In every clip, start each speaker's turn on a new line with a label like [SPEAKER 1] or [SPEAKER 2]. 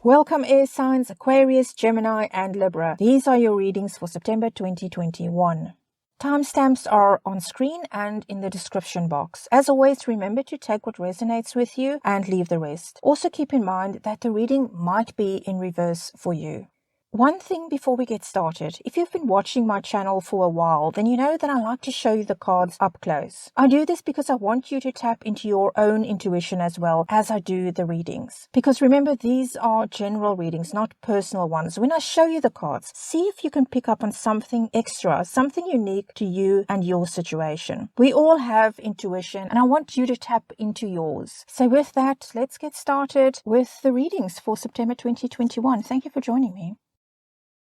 [SPEAKER 1] Welcome air signs Aquarius, Gemini and Libra. These are your readings for September 2021. Timestamps are on screen and in the description box. As always, remember to take what resonates with you and leave the rest. Also keep in mind that the reading might be in reverse for you. One thing before we get started, if you've been watching my channel for a while, then you know that I like to show you the cards up close. I do this because I want you to tap into your own intuition as well as I do the readings. Because remember, these are general readings, not personal ones. When I show you the cards, see if you can pick up on something extra, something unique to you and your situation. We all have intuition and I want you to tap into yours. So with that, let's get started with the readings for September 2021. Thank you for joining me.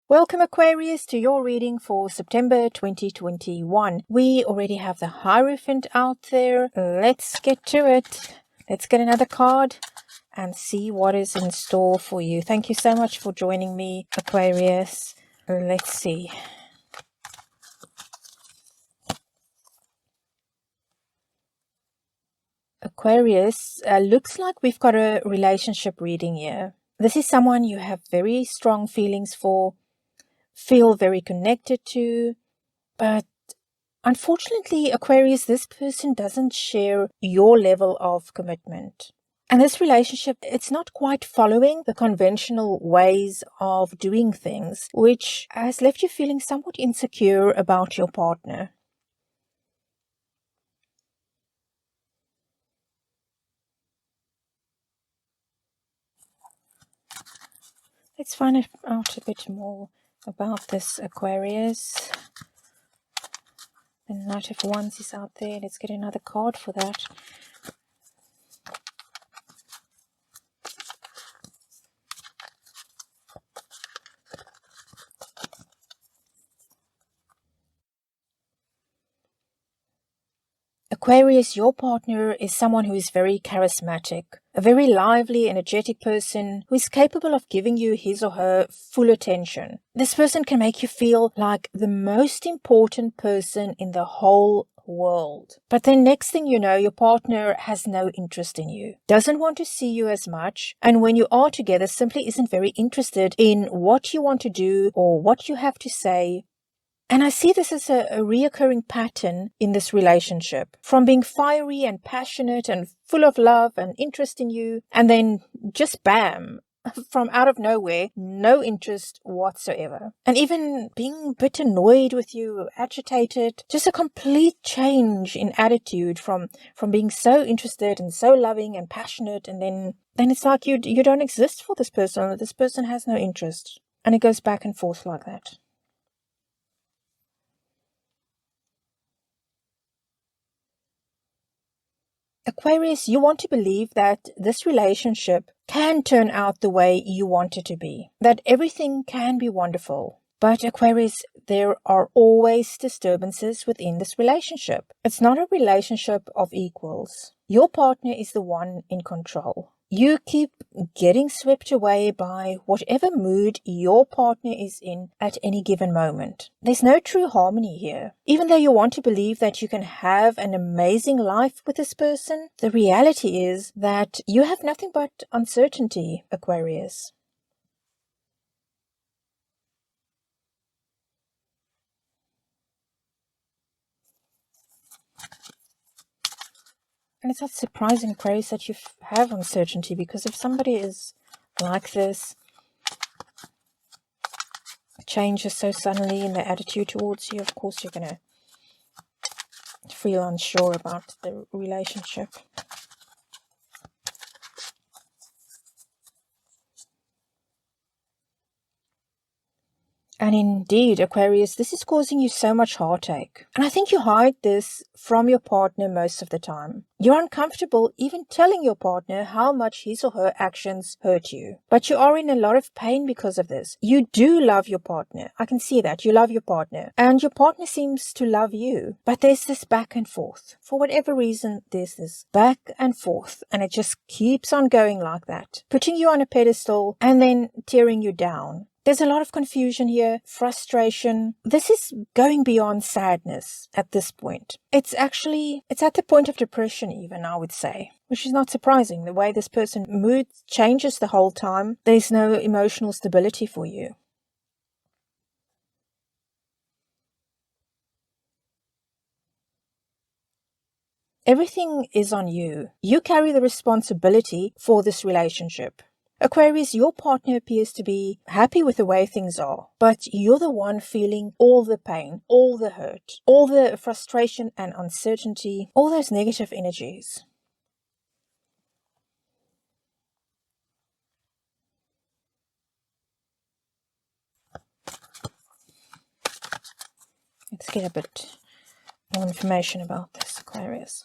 [SPEAKER 1] Welcome Aquarius to your reading for September 2021. We already have the Hierophant out there. Let's get to it. Let's get another card and see what is in store for you. Thank you so much for joining me, Aquarius. Let's see. Aquarius, looks like we've got a relationship reading here. This is someone you have very strong feelings for, feel very connected to, but unfortunately, Aquarius, this person doesn't share your level of commitment. And this relationship, it's not quite following the conventional ways of doing things, which has left you feeling somewhat insecure about your partner. Let's find out a bit more about this Aquarius. The Knight of Wands is out there. Let's get another card for that. Aquarius, your partner is someone who is very charismatic, a very lively, energetic person who is capable of giving you his or her full attention. This person can make you feel like the most important person in the whole world. But then next thing you know, your partner has no interest in you, doesn't want to see you as much, and when you are together simply isn't very interested in what you want to do or what you have to say. And I see this as a reoccurring pattern in this relationship, from being fiery and passionate and full of love and interest in you, and then just bam, from out of nowhere, no interest whatsoever. And even being a bit annoyed with you, agitated, just a complete change in attitude from being so interested and so loving and passionate, and then it's like you don't exist for this person, this person has no interest. And it goes back and forth like that. Aquarius, you want to believe that this relationship can turn out the way you want it to be, that everything can be wonderful. But Aquarius, there are always disturbances within this relationship. It's not a relationship of equals. Your partner is the one in control. You keep getting swept away by whatever mood your partner is in at any given moment. There's no true harmony here. Even though you want to believe that you can have an amazing life with this person, the reality is that you have nothing but uncertainty, Aquarius. And it's not surprising, Aquarius, that you have uncertainty, because if somebody is like this, changes so suddenly in their attitude towards you, of course you're going to feel unsure about the relationship. And indeed, Aquarius, this is causing you so much heartache. And I think you hide this from your partner most of the time. You're uncomfortable even telling your partner how much his or her actions hurt you. But you are in a lot of pain because of this. You do love your partner. I can see that. You love your partner. And your partner seems to love you. But there's this back and forth. For whatever reason, there's this back and forth. And it just keeps on going like that. Putting you on a pedestal and then tearing you down. There's a lot of confusion here, frustration. This is going beyond sadness at this point. It's at the point of depression even, I would say. which is not surprising. The way this person's mood changes the whole time, there's no emotional stability for you. Everything is on you. You carry the responsibility for this relationship. Aquarius, your partner appears to be happy with the way things are, but you're the one feeling all the pain, all the hurt, all the frustration and uncertainty, all those negative energies. Let's get a bit more information about this, Aquarius.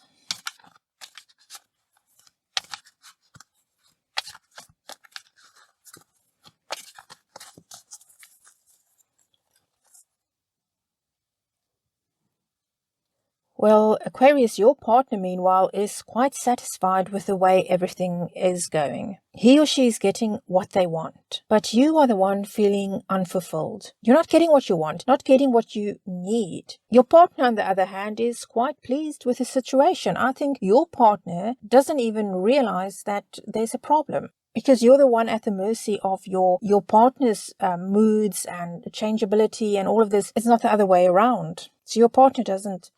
[SPEAKER 1] Well, Aquarius, your partner, meanwhile, is quite satisfied with the way everything is going. He or she is getting what they want, but you are the one feeling unfulfilled. You're not getting what you want, not getting what you need. Your partner, on the other hand, is quite pleased with the situation. I think your partner doesn't even realize that there's a problem, because you're the one at the mercy of your partner's moods and changeability and all of this. It's not the other way around. So your partner doesn't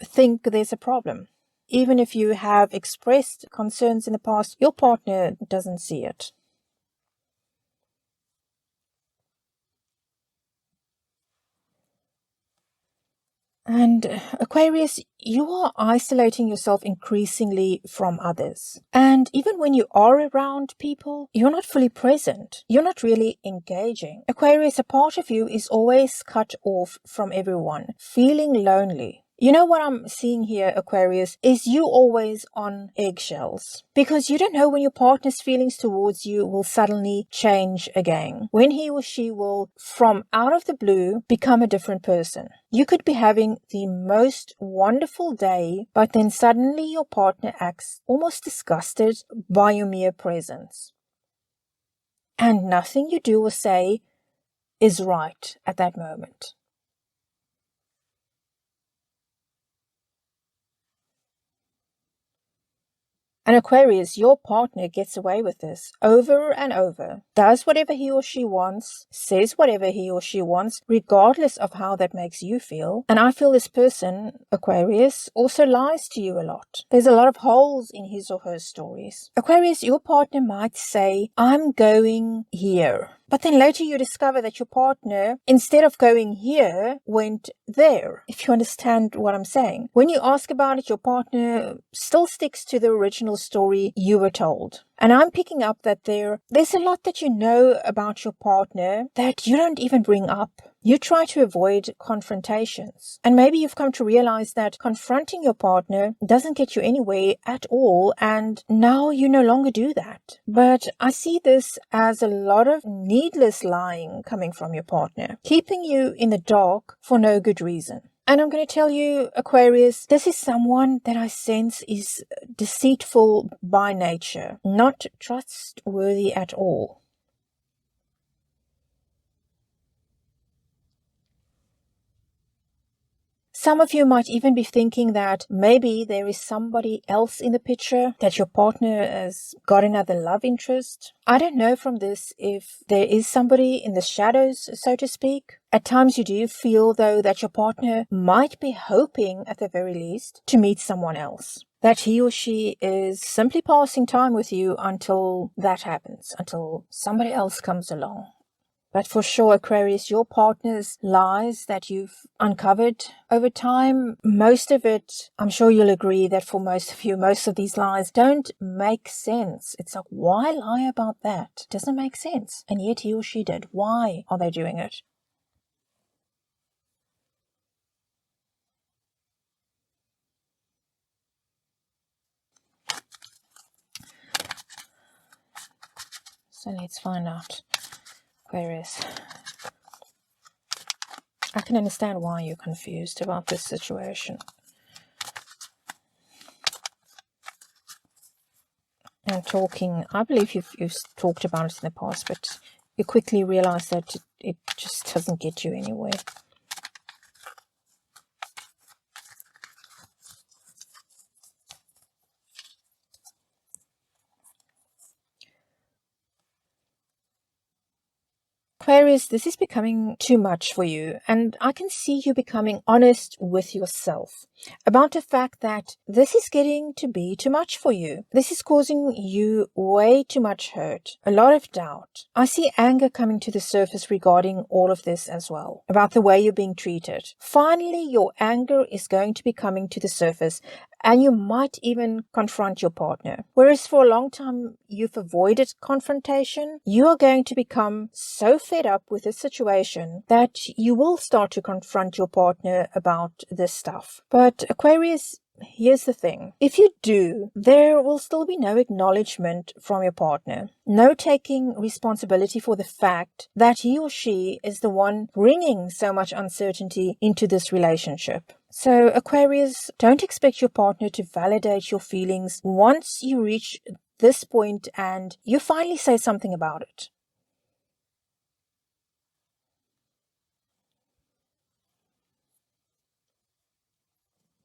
[SPEAKER 1] think there's a problem. Even if you have expressed concerns in the past, your partner doesn't see it. And Aquarius, you are isolating yourself increasingly from others. And even when you are around people, you're not fully present. You're not really engaging. Aquarius, a part of you is always cut off from everyone, feeling lonely. You know what I'm seeing here, Aquarius, is you always on eggshells, because you don't know when your partner's feelings towards you will suddenly change again, when he or she will, from out of the blue, become a different person. You could be having the most wonderful day, but then suddenly your partner acts almost disgusted by your mere presence. And nothing you do or say is right at that moment. And Aquarius, your partner gets away with this over and over, does whatever he or she wants, says whatever he or she wants, regardless of how that makes you feel. And I feel this person, Aquarius, also lies to you a lot. There's a lot of holes in his or her stories. Aquarius, your partner might say, I'm going here. But then later you discover that your partner, instead of going here, went there, if you understand what I'm saying. When you ask about it, your partner still sticks to the original story you were told. And I'm picking up that there's a lot that you know about your partner that you don't even bring up. You try to avoid confrontations. And maybe you've come to realize that confronting your partner doesn't get you anywhere at all, and now you no longer do that. But I see this as a lot of needless lying coming from your partner, keeping you in the dark for no good reason. And I'm going to tell you, Aquarius, this is someone that I sense is deceitful by nature, not trustworthy at all. Some of you might even be thinking that maybe there is somebody else in the picture, that your partner has got another love interest. I don't know from this if there is somebody in the shadows, so to speak. At times you do feel, though, that your partner might be hoping, at the very least, to meet someone else. That he or she is simply passing time with you until that happens, until somebody else comes along. But for sure, Aquarius, your partner's lies that you've uncovered over time, most of it, I'm sure you'll agree that for most of you, most of these lies don't make sense. It's like, why lie about that? It doesn't make sense. And yet he or she did. Why are they doing it? So let's find out, Aquarius. I can understand why you're confused about this situation. And talking, I believe you've talked about it in the past, but you quickly realize that it just doesn't get you anywhere. Aquarius, this is becoming too much for you, and I can see you becoming honest with yourself about the fact that this is getting to be too much for you. This is causing you way too much hurt, a lot of doubt. I see anger coming to the surface regarding all of this as well, about the way you're being treated. Finally, your anger is going to be coming to the surface, and you might even confront your partner. Whereas for a long time you've avoided confrontation, you are going to become so fed up with this situation that you will start to confront your partner about this stuff. But Aquarius, here's the thing. If you do, there will still be no acknowledgement from your partner. No taking responsibility for the fact that he or she is the one bringing so much uncertainty into this relationship. So Aquarius, don't expect your partner to validate your feelings once you reach this point and you finally say something about it.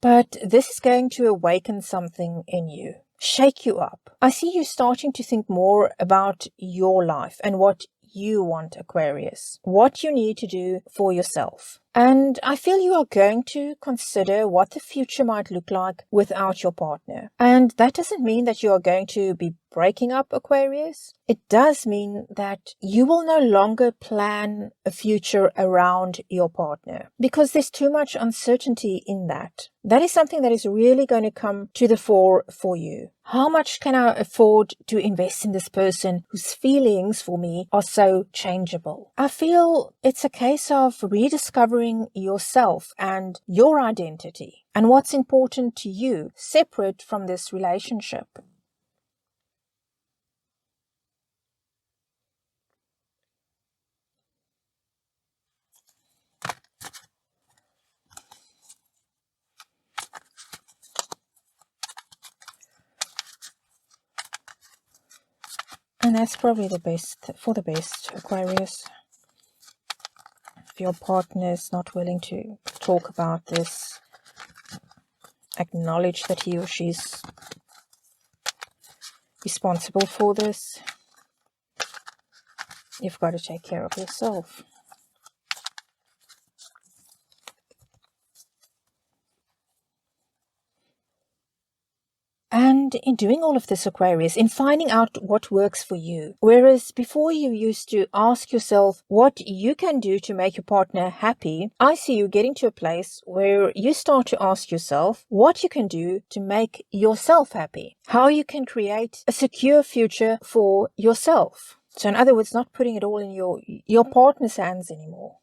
[SPEAKER 1] But this is going to awaken something in you, shake you up. I see you starting to think more about your life and what you want, Aquarius, what you need to do for yourself. And I feel you are going to consider what the future might look like without your partner. And that doesn't mean that you are going to be breaking up, Aquarius. It does mean that you will no longer plan a future around your partner because there's too much uncertainty in that. That is something that is really going to come to the fore for you. How much can I afford to invest in this person whose feelings for me are so changeable? I feel it's a case of rediscovering yourself and your identity and what's important to you separate from this relationship. And that's probably the best for the best, Aquarius. If your partner is not willing to talk about this, acknowledge that he or she's responsible for this, you've got to take care of yourself. And in doing all of this, Aquarius, in finding out what works for you, whereas before you used to ask yourself what you can do to make your partner happy, I see you getting to a place where you start to ask yourself what you can do to make yourself happy, how you can create a secure future for yourself. So in other words, not putting it all in your partner's hands anymore.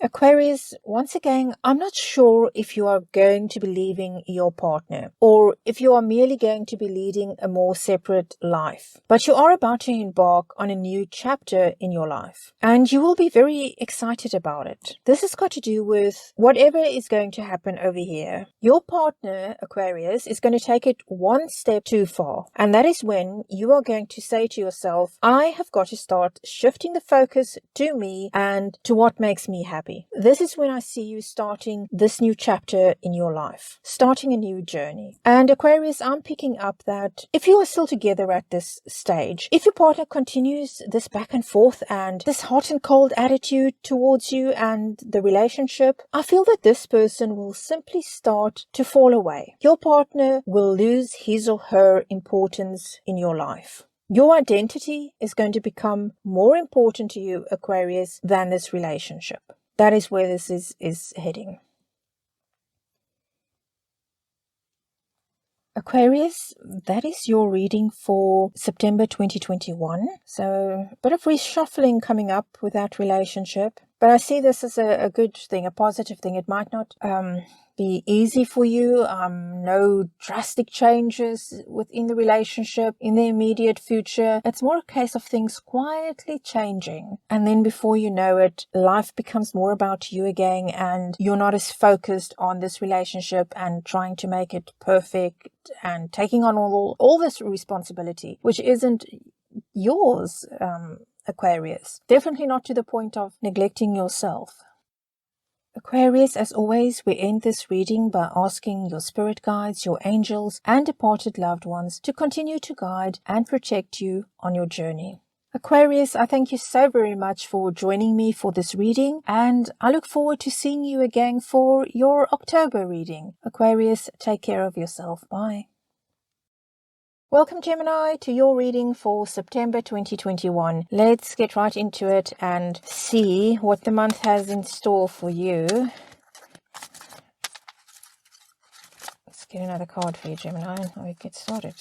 [SPEAKER 1] Aquarius, once again, I'm not sure if you are going to be leaving your partner or if you are merely going to be leading a more separate life. But you are about to embark on a new chapter in your life and you will be very excited about it. This has got to do with whatever is going to happen over here. Your partner, Aquarius, is going to take it one step too far. And that is when you are going to say to yourself, I have got to start shifting the focus to me and to what makes me happy. This is when I see you starting this new chapter in your life, starting a new journey. And Aquarius, I'm picking up that if you are still together at this stage, if your partner continues this back and forth and this hot and cold attitude towards you and the relationship, I feel that this person will simply start to fall away. Your partner will lose his or her importance in your life. Your identity is going to become more important to you, Aquarius, than this relationship. That is where this is heading. Aquarius, that is your reading for September 2021. So a bit of reshuffling coming up with that relationship. But I see this as a good thing, a positive thing. It might not be easy for you. No drastic changes within the relationship in the immediate future. It's more a case of things quietly changing. And then before you know it, life becomes more about you again and you're not as focused on this relationship and trying to make it perfect and taking on all this responsibility, which isn't yours, Aquarius. Definitely not to the point of neglecting yourself. Aquarius, as always, we end this reading by asking your spirit guides, your angels, and departed loved ones to continue to guide and protect you on your journey. Aquarius, I thank you so very much for joining me for this reading, and I look forward to seeing you again for your October reading. Aquarius, take care of yourself. Bye. Welcome, Gemini, to your reading for September 2021. Let's get right into it and see what the month has in store for you. Let's get another card for you, Gemini, and we get started.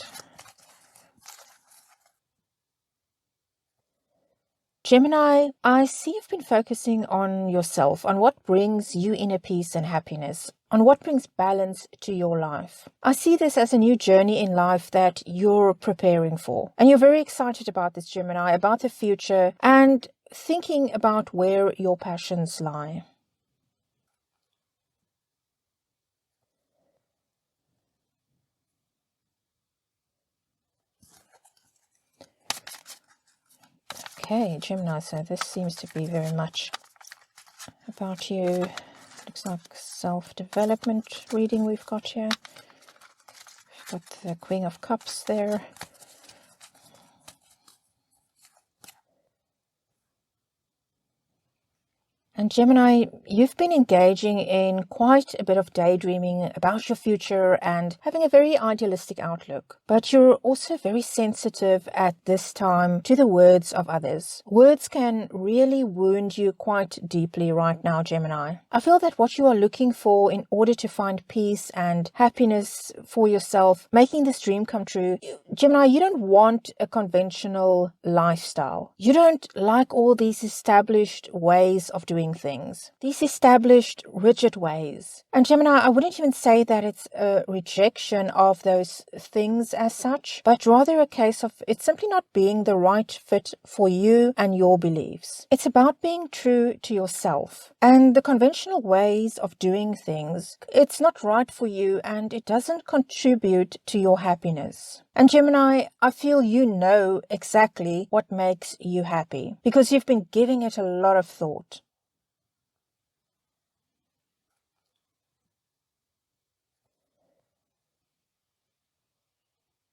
[SPEAKER 1] Gemini, I see you've been focusing on yourself, on what brings you inner peace and happiness, on what brings balance to your life. I see this as a new journey in life that you're preparing for. And you're very excited about this, Gemini, about the future and thinking about where your passions lie. Okay, Gemini, so this seems to be very much about you. Looks like self-development reading we've got here. We've got the Queen of Cups there. And Gemini, you've been engaging in quite a bit of daydreaming about your future and having a very idealistic outlook. But you're also very sensitive at this time to the words of others. Words can really wound you quite deeply right now, Gemini. I feel that what you are looking for in order to find peace and happiness for yourself, making this dream come true, Gemini, you don't want a conventional lifestyle. You don't like all these established ways of doing things, these established rigid ways. And Gemini, I wouldn't even say that it's a rejection of those things as such, but rather a case of it's simply not being the right fit for you and your beliefs. It's about being true to yourself. And the conventional ways of doing things, it's not right for you and it doesn't contribute to your happiness. And Gemini, I feel you know exactly what makes you happy because you've been giving it a lot of thought.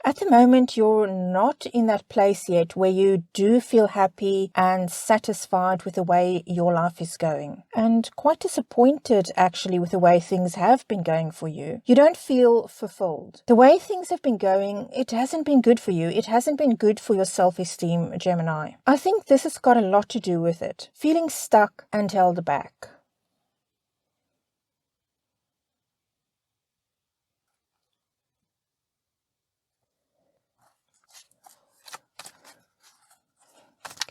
[SPEAKER 1] At the moment, you're not in that place yet where you do feel happy and satisfied with the way your life is going. And quite disappointed, actually, with the way things have been going for you. You don't feel fulfilled. The way things have been going, it hasn't been good for you. It hasn't been good for your self-esteem, Gemini. I think this has got a lot to do with it. Feeling stuck and held back.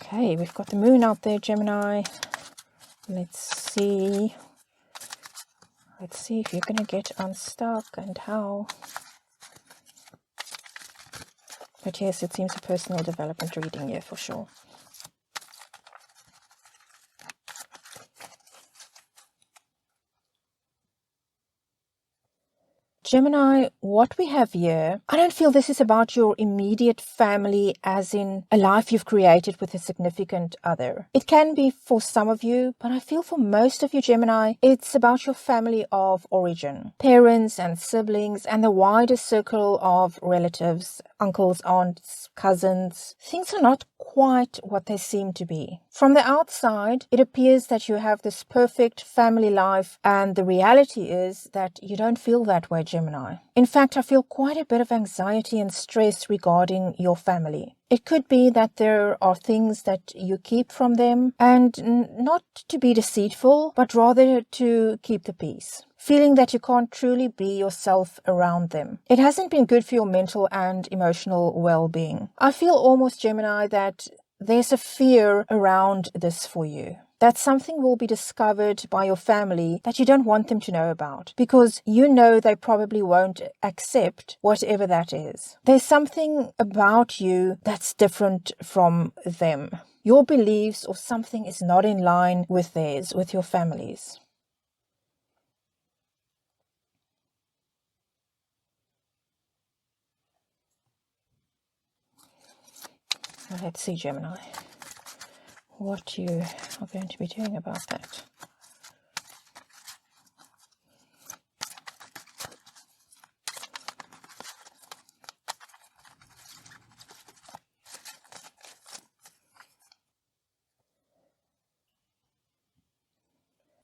[SPEAKER 1] Okay, we've got the moon out there, Gemini. Let's see if you're going to get unstuck and how. But yes, it seems a personal development reading here for sure. Gemini, what we have here, I don't feel this is about your immediate family as in a life you've created with a significant other. It can be for some of you, but I feel for most of you, Gemini, it's about your family of origin. Parents and siblings and the wider circle of relatives, uncles, aunts, cousins. Things are not quite what they seem to be. From the outside, it appears that you have this perfect family life, and the reality is that you don't feel that way, Gemini. In fact, I feel quite a bit of anxiety and stress regarding your family. It could be that there are things that you keep from them, and not to be deceitful, but rather to keep the peace. Feeling that you can't truly be yourself around them. It hasn't been good for your mental and emotional well-being. I feel almost, Gemini, that there's a fear around this for you. That something will be discovered by your family that you don't want them to know about, because you know they probably won't accept whatever that is. There's something about you that's different from them. Your beliefs or something is not in line with theirs, with your family's. Let's see, Gemini, what you are going to be doing about that.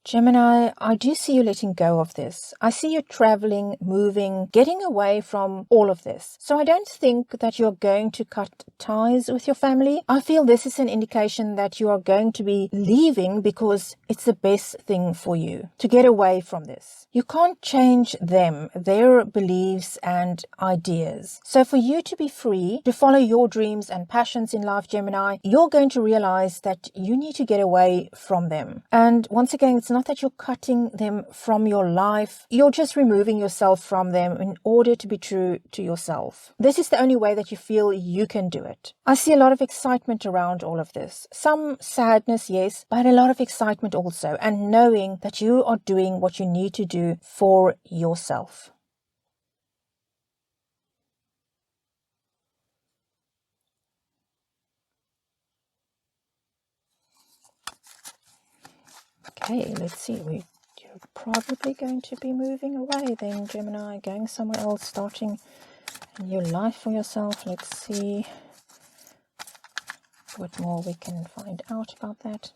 [SPEAKER 1] Gemini, I do see you letting go of this. I see you traveling, moving, getting away from all of this. So I don't think that you're going to cut ties with your family. I feel this is an indication that you are going to be leaving because it's the best thing for you to get away from this. You can't change them, their beliefs and ideas. So for you to be free, to follow your dreams and passions in life, Gemini, you're going to realize that you need to get away from them. And once again, it's not that you're cutting them from your life. You're just removing yourself from them in order to be true to yourself. This is the only way that you feel you can do it. I see a lot of excitement around all of this. Some sadness, yes, but a lot of excitement also. And knowing that you are doing what you need to do for yourself. Okay, let's see. You're probably going to be moving away then, Gemini, going somewhere else, starting a new life for yourself. Let's see what more we can find out about that.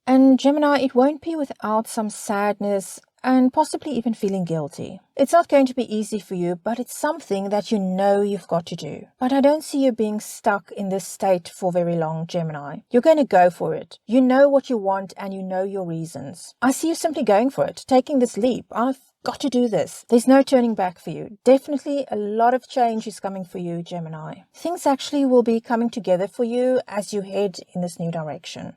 [SPEAKER 1] And Gemini, it won't be without some sadness and possibly even feeling guilty. It's not going to be easy for you, but it's something that you know you've got to do. But I don't see you being stuck in this state for very long, Gemini. You're going to go for it. You know what you want and you know your reasons. I see you simply going for it, taking this leap. I've got to do this. There's no turning back for you. Definitely a lot of change is coming for you, Gemini. Things actually will be coming together for you as you head in this new direction.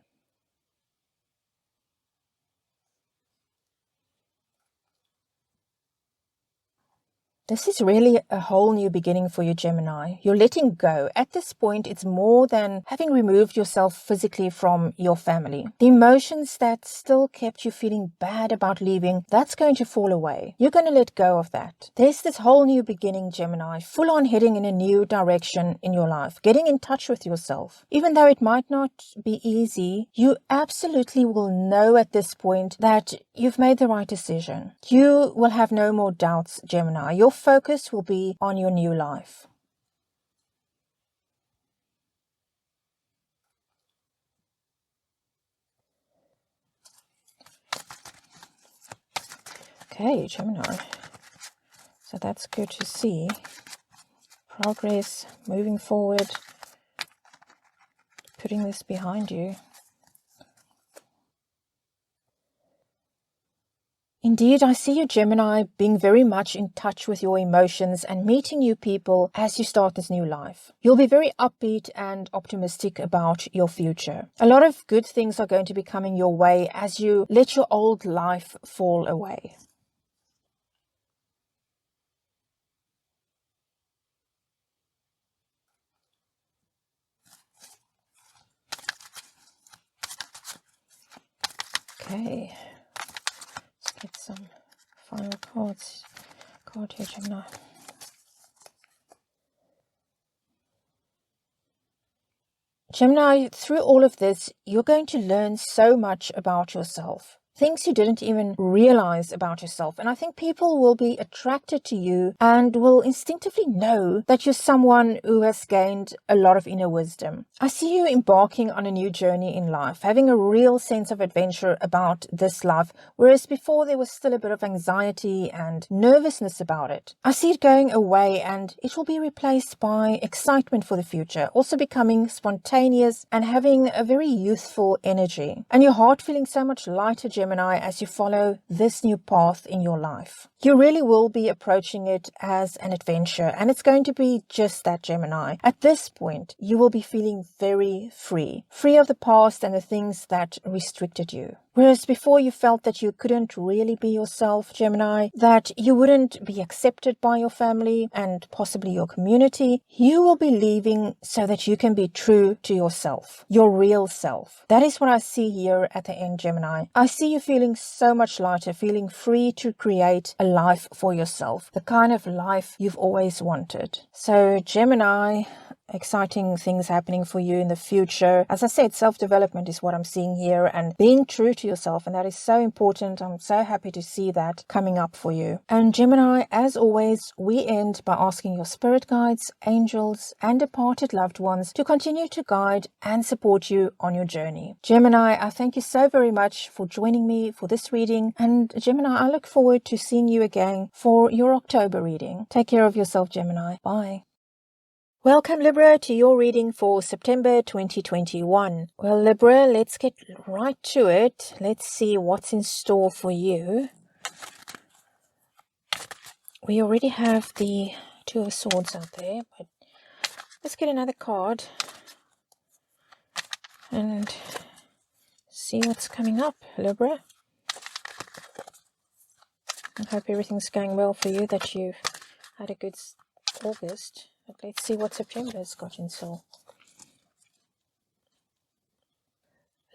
[SPEAKER 1] This is really a whole new beginning for you, Gemini. You're letting go. At this point, it's more than having removed yourself physically from your family. The emotions that still kept you feeling bad about leaving, that's going to fall away. You're going to let go of that. There's this whole new beginning, Gemini, full on heading in a new direction in your life, getting in touch with yourself. Even though it might not be easy, you absolutely will know at this point that you've made the right decision. You will have no more doubts, Gemini. Your focus will be on your new life. Okay, Gemini. So that's good to see. Progress, moving forward, putting this behind you. Indeed, I see you, Gemini, being very much in touch with your emotions and meeting new people as you start this new life. You'll be very upbeat and optimistic about your future. A lot of good things are going to be coming your way as you let your old life fall away. Okay. Get some final cards. Card here, Gemini. Gemini, through all of this, you're going to learn so much about yourself. Things you didn't even realize about yourself. And I think people will be attracted to you and will instinctively know that you're someone who has gained a lot of inner wisdom. I see you embarking on a new journey in life, having a real sense of adventure about this life, whereas before there was still a bit of anxiety and nervousness about it. I see it going away and it will be replaced by excitement for the future, also becoming spontaneous and having a very youthful energy. And your heart feeling so much lighter, Gemini, as you follow this new path in your life. You really will be approaching it as an adventure, and it's going to be just that, Gemini. At this point, you will be feeling very free of the past and the things that restricted you. Whereas before you felt that you couldn't really be yourself, Gemini, that you wouldn't be accepted by your family and possibly your community, you will be leaving so that you can be true to yourself, your real self. That is what I see here at the end, Gemini. I see you feeling so much lighter, feeling free to create a life for yourself, the kind of life you've always wanted. So, Gemini, exciting things happening for you in the future. As I said, self-development is what I'm seeing here, and being true to yourself, and that is so important. I'm so happy to see that coming up for you. And Gemini, as always, we end by asking your spirit guides, angels, and departed loved ones to continue to guide and support you on your journey. Gemini, I thank you so very much for joining me for this reading, and Gemini, I look forward to seeing you again for your October reading. Take care of yourself, Gemini. Bye. Welcome, Libra, to your reading for September 2021. Well, Libra, let's get right to it. Let's see what's in store for you. We already have the Two of Swords out there, but let's get another card and see what's coming up, Libra. I hope everything's going well for you, that you've had a good August. But let's see what September's got in store.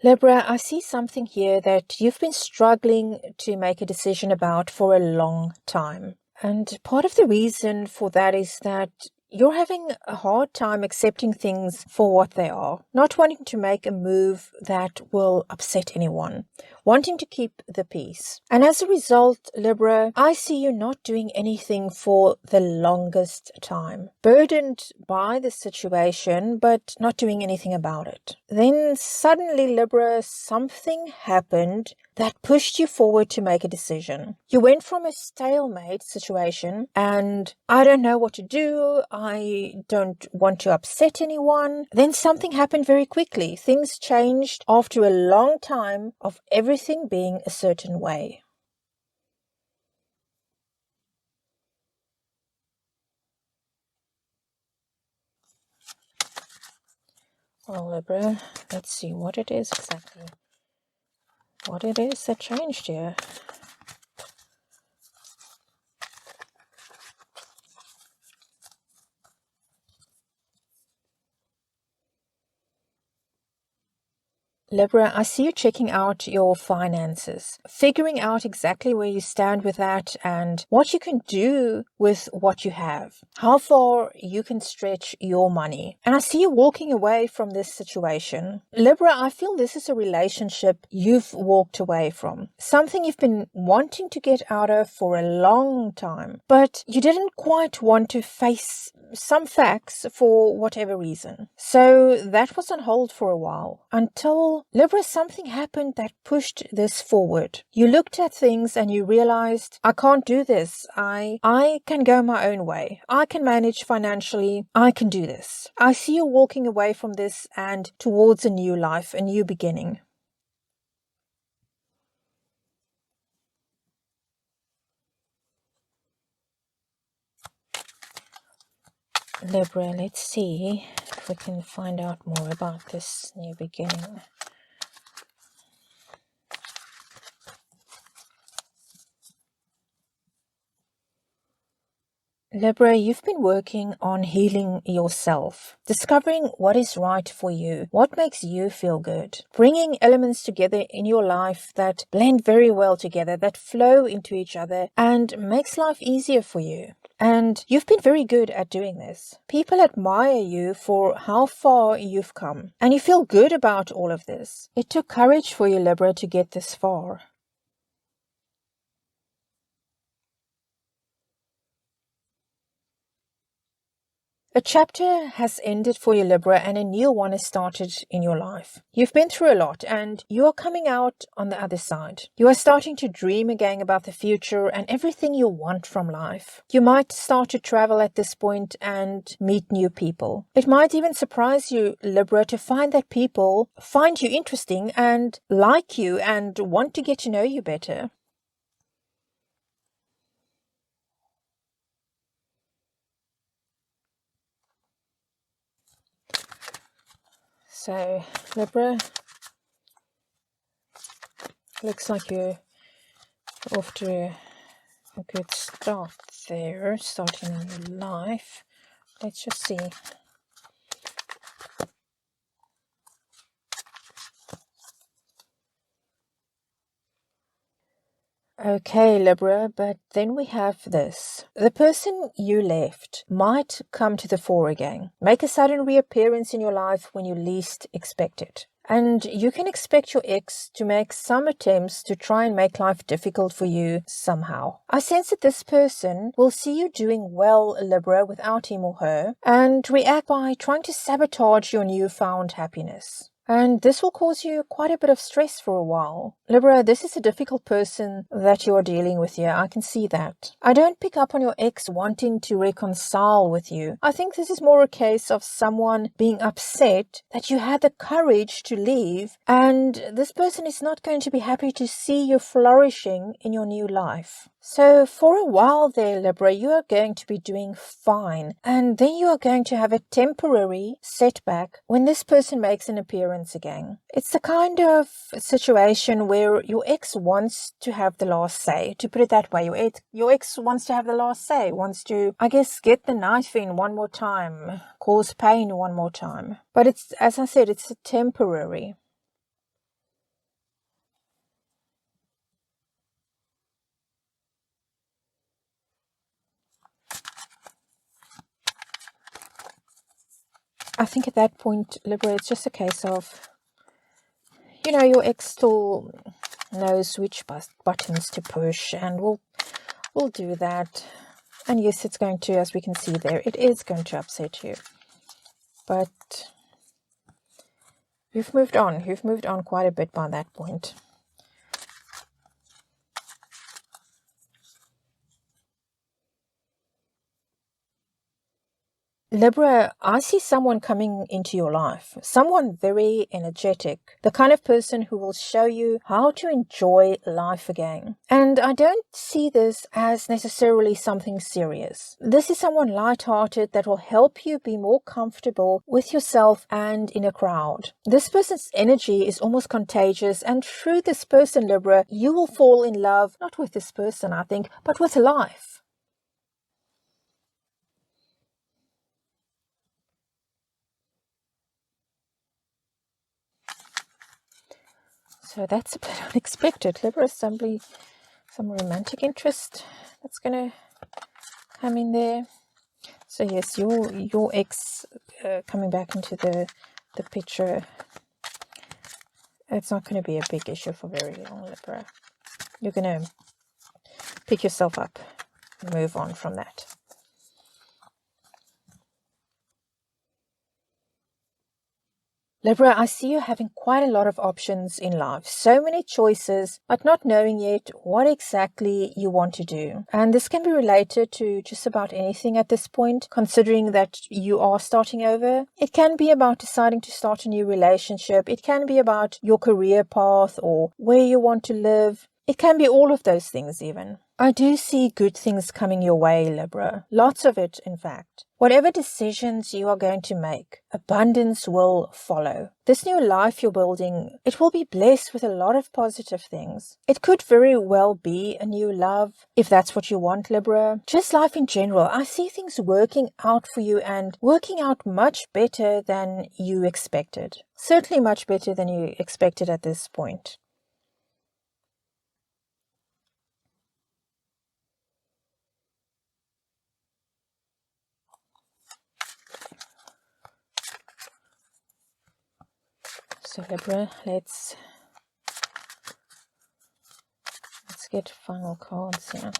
[SPEAKER 1] Libra, I see something here that you've been struggling to make a decision about for a long time. And part of the reason for that is that you're having a hard time accepting things for what they are, not wanting to make a move that will upset anyone, wanting to keep the peace. And as a result, Libra, I see you not doing anything for the longest time, burdened by the situation, but not doing anything about it. Then suddenly, Libra, something happened that pushed you forward to make a decision. You went from a stalemate situation and I don't know what to do, I don't want to upset anyone. Then something happened very quickly. Things changed after a long time of everything being a certain way. Well, Libra, let's see what it is exactly. What it is that changed here. Libra, I see you checking out your finances, figuring out exactly where you stand with that and what you can do with what you have, how far you can stretch your money. And I see you walking away from this situation. Libra, I feel this is a relationship you've walked away from, something you've been wanting to get out of for a long time, but you didn't quite want to face some facts for whatever reason. So that was on hold for a while until, Libra, something happened that pushed this forward. You looked at things and you realized, I can't do this. I can go my own way. I can manage financially. I can do this. I see you walking away from this and towards a new life, a new beginning. Libra, let's see if we can find out more about this new beginning. Libra, you've been working on healing yourself, discovering what is right for you, what makes you feel good, bringing elements together in your life that blend very well together, that flow into each other and makes life easier for you. And you've been very good at doing this. People admire you for how far you've come, and you feel good about all of this. It took courage for you, Libra, to get this far. A chapter has ended for you, Libra, and a new one has started in your life. You've been through a lot and you are coming out on the other side. You are starting to dream again about the future and everything you want from life. You might start to travel at this point and meet new people. It might even surprise you, Libra, to find that people find you interesting and like you and want to get to know you better. So, Libra, looks like you're off to a good start there, starting a new life. Let's just see. Okay, Libra, but then we have this. The person you left might come to the fore again, make a sudden reappearance in your life when you least expect it. And you can expect your ex to make some attempts to try and make life difficult for you somehow. I sense that this person will see you doing well, Libra, without him or her, and react by trying to sabotage your newfound happiness. And this will cause you quite a bit of stress for a while. Libra, this is a difficult person that you are dealing with here. I can see that. I don't pick up on your ex wanting to reconcile with you. I think this is more a case of someone being upset that you had the courage to leave, and this person is not going to be happy to see you flourishing in your new life. So for a while there, Libra, you are going to be doing fine, and then you are going to have a temporary setback when this person makes an appearance again. It's the kind of situation where your ex wants to have the last say, to put it that way. Your ex wants to have the last say, wants to, I guess, get the knife in one more time, cause pain one more time. But it's, as I said, it's temporary. I think at that point, Libra, it's just a case of, your ex still knows which buttons to push, and we'll do that. And yes, it's going to, as we can see there, it is going to upset you. But you've moved on. You've moved on quite a bit by that point. Libra, I see someone coming into your life, someone very energetic, the kind of person who will show you how to enjoy life again. And I don't see this as necessarily something serious. This is someone light-hearted that will help you be more comfortable with yourself and in a crowd. This person's energy is almost contagious, and through this person, Libra, you will fall in love, not with this person, I think, but with life. So that's a bit unexpected. Libra, some romantic interest that's going to come in there. So yes, your ex coming back into the picture, it's not going to be a big issue for very long, Libra. You're going to pick yourself up and move on from that. Libra, I see you having quite a lot of options in life. So many choices, but not knowing yet what exactly you want to do. And this can be related to just about anything at this point, considering that you are starting over. It can be about deciding to start a new relationship. It can be about your career path or where you want to live. It can be all of those things even. I do see good things coming your way, Libra. Lots of it, in fact. Whatever decisions you are going to make, abundance will follow. This new life you're building, it will be blessed with a lot of positive things. It could very well be a new love, if that's what you want, Libra. Just life in general. I see things working out for you and working out much better than you expected. Certainly much better than you expected at this point. So Libra, let's get final cards here.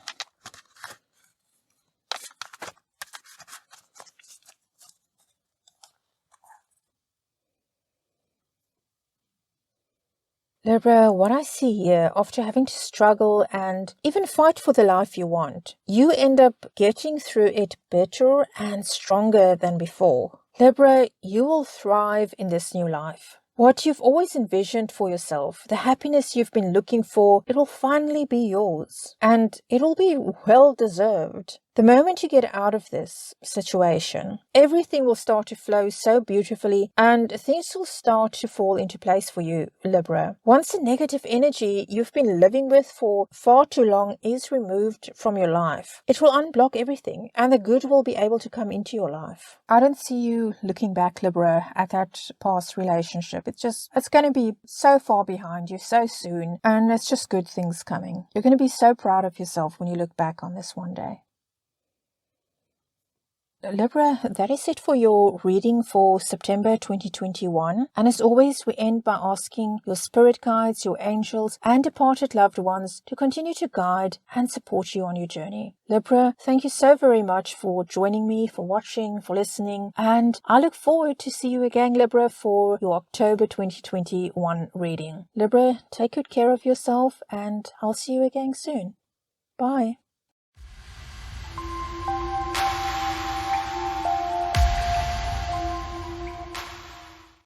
[SPEAKER 1] Libra, what I see here, after having to struggle and even fight for the life you want, you end up getting through it better and stronger than before. Libra, you will thrive in this new life. What you've always envisioned for yourself, the happiness you've been looking for, it will finally be yours. And it will be well deserved. The moment you get out of this situation, everything will start to flow so beautifully and things will start to fall into place for you, Libra. Once the negative energy you've been living with for far too long is removed from your life, it will unblock everything and the good will be able to come into your life. I don't see you looking back, Libra, at that past relationship. It's going to be so far behind you so soon, and it's just good things coming. You're going to be so proud of yourself when you look back on this one day. Libra, that is it for your reading for September 2021. And as always, we end by asking your spirit guides, your angels, and departed loved ones to continue to guide and support you on your journey. Libra, thank you so very much for joining me, for watching, for listening. And I look forward to see you again, Libra, for your October 2021 reading. Libra, take good care of yourself and I'll see you again soon. Bye.